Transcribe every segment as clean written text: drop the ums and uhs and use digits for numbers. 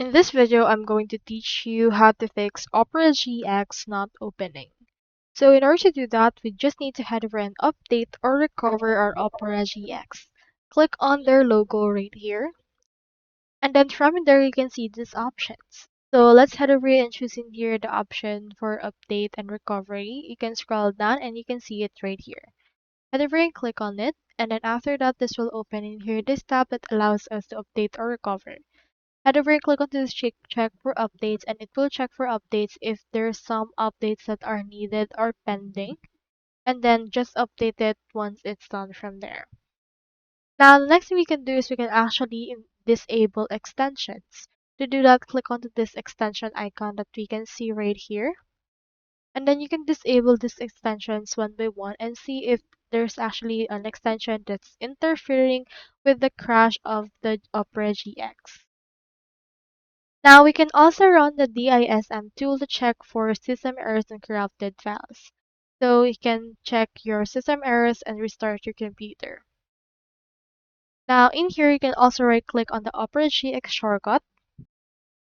In this video, I'm going to teach you how to fix Opera GX not opening. So in order to do that, we just need to head over and update or recover our Opera GX. Click on their logo right here. And then from in there, you can see these options. So let's head over and choose in here the option for update and recovery. You can scroll down and you can see it right here. Head over and click on it. And then after that, this will open in here this tab that allows us to update or recover. Head over and click on this check for updates, and it will check for updates if there's some updates that are needed or pending, and then just update it once it's done from there. Now the next thing we can do is we can actually disable extensions. To do that, click onto this extension icon that we can see right here, and then you can disable these extensions one by one and see if there's actually an extension that's interfering with the crash of the Opera GX. Now we can also run the DISM tool to check for system errors and corrupted files. So you can check your system errors and restart your computer. Now in here you can also right click on the Opera GX shortcut.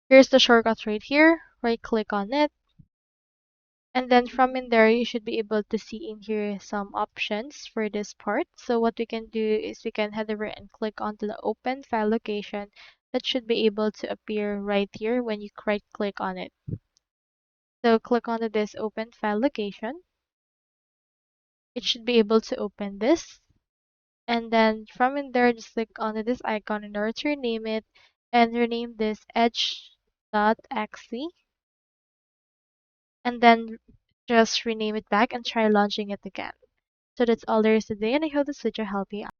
Here's the shortcut right here. Right click on it. And then from in there you should be able to see in here some options for this part. So what we can do is we can head over and click onto the open file location that should be able to appear right here when you right click on it. So click on this open file location. It should be able to open this. And then from in there, just click on this icon in order to rename it and rename this edge.exe. And then just rename it back and try launching it again. So that's all there is today, and I hope this video helped you out.